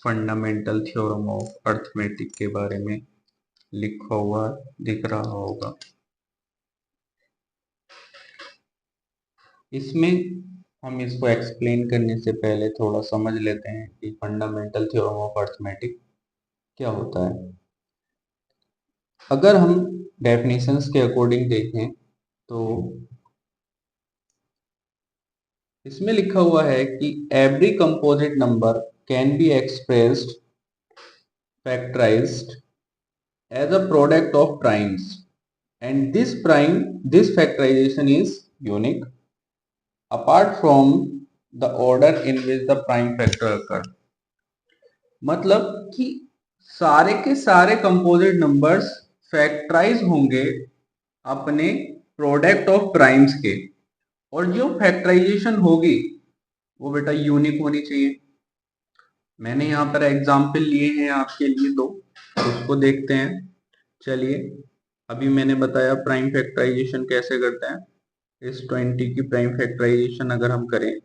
Fundamental theorem of arithmetic के बारे में लिखा हुआ दिख रहा होगा। इसमें हम इसको एक्सप्लेन करने से पहले थोड़ा समझ लेते हैं कि फंडामेंटल थ्योरम ऑफ अर्थमेटिक क्या होता है। अगर हम डेफिनेशंस के अकॉर्डिंग देखें तो इसमें लिखा हुआ है कि every composite number can be expressed factorized as a product of primes and this factorization is unique apart from the order in which the prime factor occur। मतलब कि सारे के सारे कंपोजिट नंबर्स फैक्टराइज होंगे अपने प्रोडक्ट ऑफ प्राइम्स के, और जो फैक्टराइजेशन होगी वो बेटा यूनिक होनी चाहिए। मैंने यहाँ पर एग्जाम्पल लिए हैं आपके लिए दो, उसको देखते हैं। चलिए, अभी मैंने बताया प्राइम फैक्टराइजेशन कैसे करते हैं। इस 20 की प्राइम फैक्टराइजेशन अगर हम करें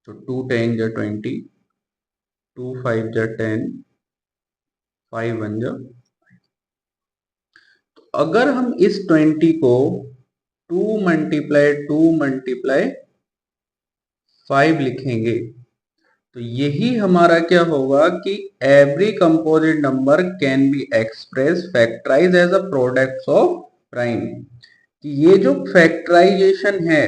तो 2 10 जा 20, 2 5 जा 10, 5 1 जा। तो अगर हम इस 20 को 2 मल्टीप्लाई 5 लिखेंगे तो यही हमारा क्या होगा कि every composite number can be express factorize as a product of prime. ये जो फैक्टराइजेशन है,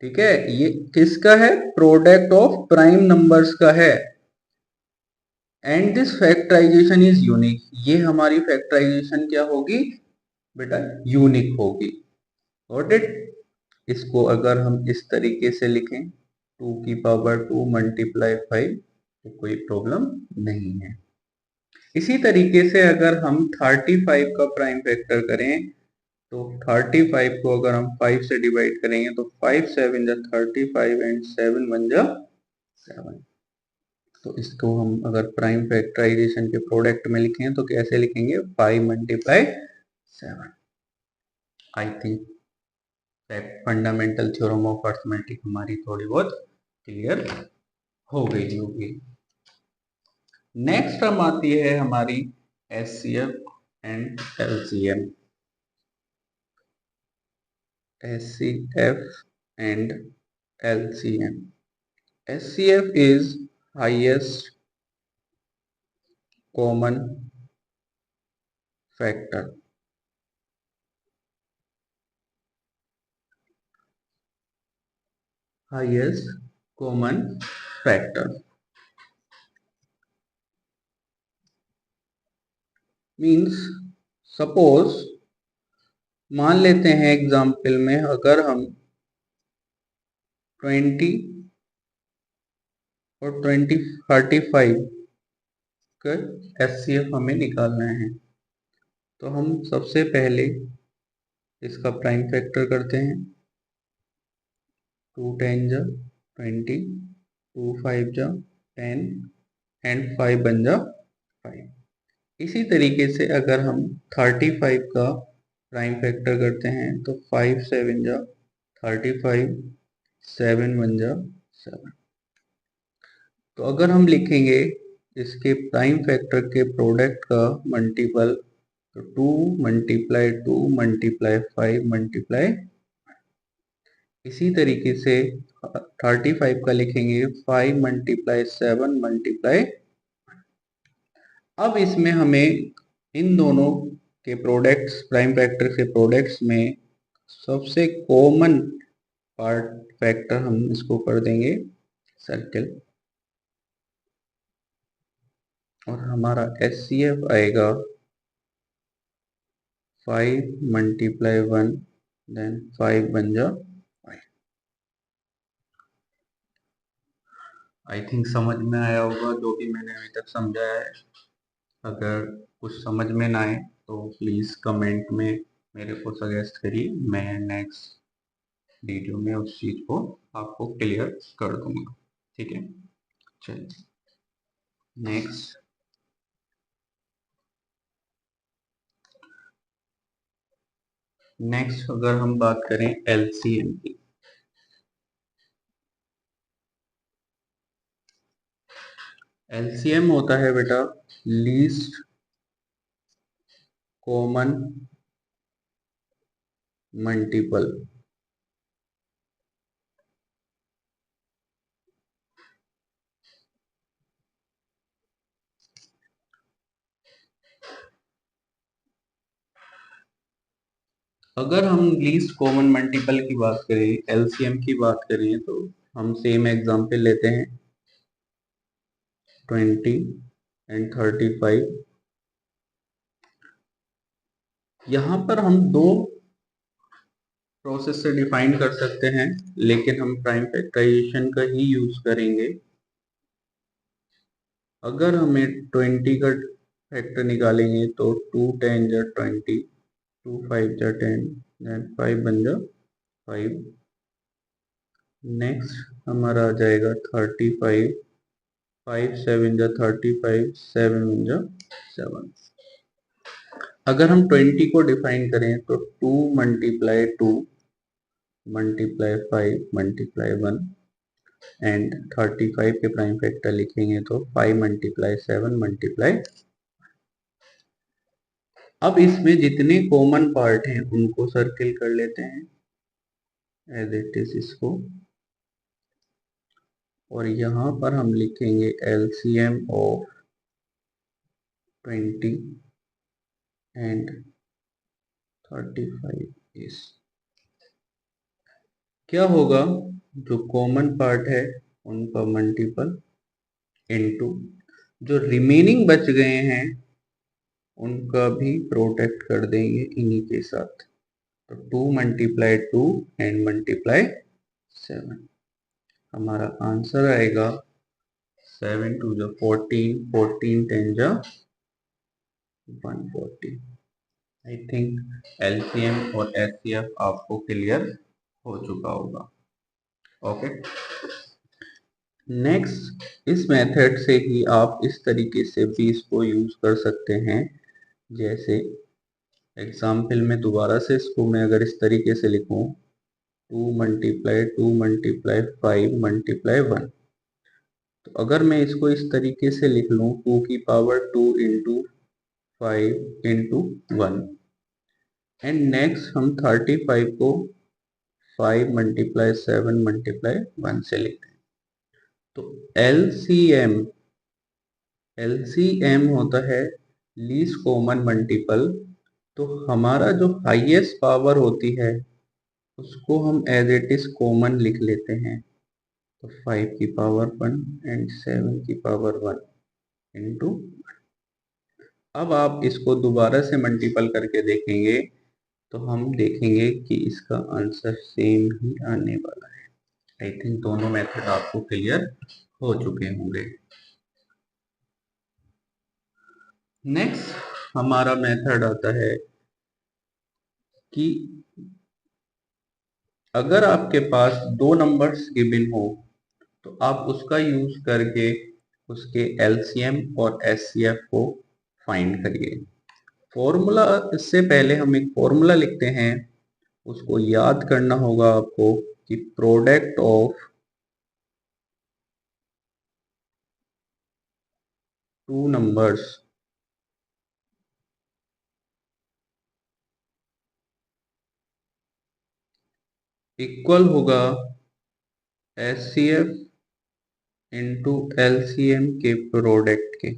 ठीक है, ये किसका है? प्रोडक्ट ऑफ प्राइम नंबर्स का है। And this factorization is unique. ये हमारी फैक्टराइजेशन क्या होगी बेटा? यूनिक होगी। Got it? इसको अगर हम इस तरीके से लिखें 2 की पावर 2 मल्टीप्लाई 5 तो कोई प्रॉब्लम नहीं है। इसी तरीके से अगर हम 35 का प्राइम फैक्टर करें तो 35 को अगर हम 5 से डिवाइड करेंगे तो 5 7 जा 35 एंड 7 1 जा 7। तो इसको हम अगर प्राइम फैक्टराइजेशन के प्रोडक्ट में लिखें तो कैसे लिखेंगे? 5 multiply 7। I think fundamental theorem of arithmetic हमारी थोड़ी बहुत क्लियर हो गई होगी। नेक्स्ट हम आती है हमारी HCF and LCM. HCF and LCM. HCF is highest common factor. Highest common factor means, suppose मान लेते हैं एग्जाम्पल में अगर हम 20 और 35 का एचसीएफ हमें निकालना है, तो हम सबसे पहले इसका प्राइम फैक्टर करते हैं। 2 10 जा 20, 2 5 जा 10 एंड 5 बन जा 5। इसी तरीके से अगर हम 35 का प्राइम फैक्टर करते हैं तो 5 7 जा 35, 7 1 जा 7। तो अगर हम लिखेंगे इसके प्राइम फैक्टर के प्रोडक्ट का मल्टीपल तो 2 मल्टीप्लाई 2 मल्टीप्लाई 5 मल्टीप्लाई। इसी तरीके से 35 का लिखेंगे 5 मल्टीप्लाई 7 मल्टीप्लाई। अब इसमें हमें इन दोनों के प्रोडक्ट्स, प्राइम फैक्टर के प्रोडक्ट्स में सबसे कॉमन पार्ट फैक्टर हम इसको कर देंगे सर्किल, और हमारा एचसीएफ आएगा 5 मल्टीप्लाई 1 देन 5 बन जा 5। आई थिंक समझ में आया होगा जो भी मैंने अभी तक समझाया है। अगर कुछ समझ में ना आए तो प्लीज़ कमेंट में मेरे को सजेस्ट करिए, मैं नेक्स्ट वीडियो में उस चीज़ को आपको क्लियर कर दूंगा। ठीक है, चलिए नेक्स्ट। नेक्स्ट अगर हम बात करें एलसीएम की, एलसीएम होता है बेटा लीस्ट कॉमन मल्टीपल। अगर हम लीस्ट कॉमन मल्टीपल की बात करें, एलसीएम की बात करें, तो हम सेम एग्जांपल लेते हैं 20 एंड 35। यहाँ पर हम दो प्रोसेस से डिफाइन कर सकते हैं, लेकिन हम प्राइम फैक्टराइजेशन का ही यूज करेंगे। अगर हमें 20 का फैक्टर निकालेंगे तो 2 10 जा 20, 2 5 जा 10, देन 5 बन जा 5। नेक्स्ट हमारा आ जाएगा 35, 5 7 जा 35, 7 बन जा 7। अगर हम 20 को डिफाइन करें तो 2 मल्टीप्लाई 2 मल्टीप्लाई 5 मल्टीप्लाई 1 एंड 35 के प्राइम फैक्टर लिखेंगे तो 5 मल्टीप्लाई 7 मल्टीप्लाई। अब इसमें जितने कॉमन पार्ट हैं उनको सर्किल कर लेते हैं एज इट इज इसको, और यहाँ पर हम लिखेंगे एलसीएम ऑफ 20 एंड 35 इज। क्या होगा, जो कॉमन पार्ट है उनका मल्टीपल इनटू जो रिमेनिंग बच गए हैं उनका भी प्रोडक्ट कर देंगे इन्हीं के साथ। तो 2 मल्टीप्लाई 2 एंड मल्टीप्लाई 7, हमारा आंसर आएगा 7 2 जा 14, 14 10 जा 140। आई थिंक एलसीएम और एचसीएफ आपको क्लियर हो चुका होगा। ओके, नेक्स्ट इस मेथड से ही आप इस तरीके से भी इसको यूज कर सकते हैं। जैसे एग्जाम्पल में दोबारा से इसको मैं अगर इस तरीके से लिखूं 2 मल्टीप्लाई 2 मल्टीप्लाई 5 मल्टीप्लाई 1, तो अगर मैं इसको इस तरीके से लिख लूं 2 की power 2 into 5 into 1, and next हम 35 को 5 मल्टीप्लाई 7 मल्टीप्लाई 1 से लिखते हैं। तो एलसीएम होता है लीस्ट कॉमन मल्टीपल। तो हमारा जो हाईएस्ट पावर होती है उसको हम एज इट इज कॉमन लिख लेते हैं। तो 5 की पावर 1 एंड 7 की पावर 1 इंटू। अब आप इसको दोबारा से मल्टीपल करके देखेंगे तो हम देखेंगे कि इसका आंसर सेम ही आने वाला है। आई थिंक दोनों मेथड आपको क्लियर हो चुके होंगे। नेक्स्ट हमारा मेथड आता है कि अगर आपके पास दो नंबर्स गिवन हो तो आप उसका यूज करके उसके एलसीएम और एचसीएफ को फाइंड करिए। फॉर्मूला, इससे पहले हम एक फॉर्मूला लिखते हैं, उसको याद करना होगा आपको कि product of two numbers equal होगा एचसीएफ इंटू एलसीएम के प्रोडक्ट के।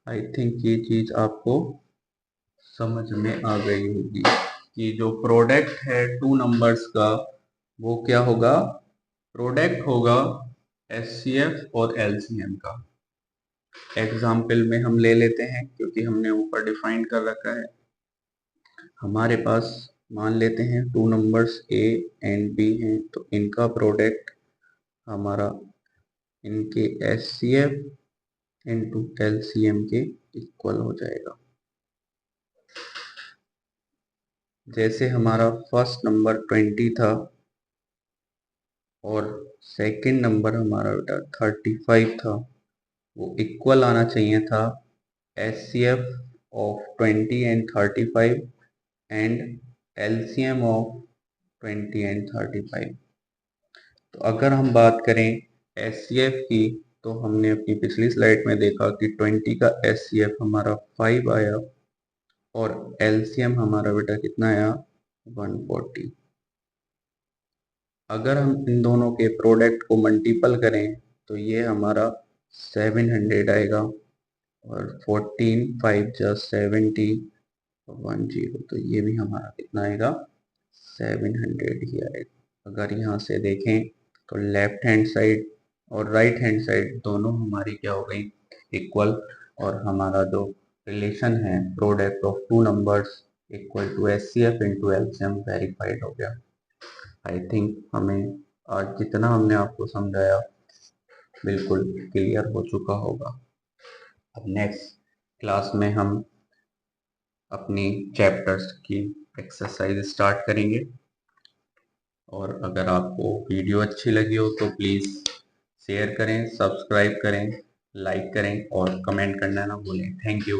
आई थिंक ये चीज आपको समझ में आ गई होगी कि जो प्रोडक्ट है टू नंबर्स का वो क्या होगा, प्रोडक्ट होगा एचसीएफ और एलसीएम का। एग्जाम्पल में हम ले लेते हैं क्योंकि हमने ऊपर डिफाइन कर रखा है। हमारे पास मान लेते हैं two numbers A and B हैं, तो इनका प्रोडक्ट हमारा इनके एचसीएफ इंटू एलसीएम के इक्वल हो जाएगा। जैसे हमारा फर्स्ट नंबर 20 था और सेकंड नंबर हमारा बेटा 35 था, वो इक्वल आना चाहिए था HCF of 20 and 35 and LCM of 20 and 35। तो अगर हम बात करें एचसीएफ की तो हमने अपनी पिछली स्लाइड में देखा कि 20 का एचसीएफ हमारा 5 आया और एलसीएम हमारा बेटा कितना आया 140। अगर हम इन दोनों के प्रोडक्ट को मल्टीपल करें तो ये हमारा 700 आएगा और 14 5 जा 70 10 तो ये भी हमारा कितना आएगा 700 ही आएगा। अगर यहाँ से देखें तो लेफ्ट हैंड साइड और राइट हैंड साइड दोनों हमारी क्या हो गई इक्वल, और हमारा जो रिलेशन है product of two numbers equal to HCF into LCM verified हो गया। आई थिंक हमें आज जितना हमने आपको समझाया बिल्कुल क्लियर हो चुका होगा। अब नेक्स्ट क्लास में हम अपनी चैप्टर्स की एक्सरसाइज स्टार्ट करेंगे, और अगर आपको वीडियो अच्छी लगी हो तो प्लीज़ शेयर करें, सब्सक्राइब करें, लाइक करें और कमेंट करना ना भूलें। Thank you.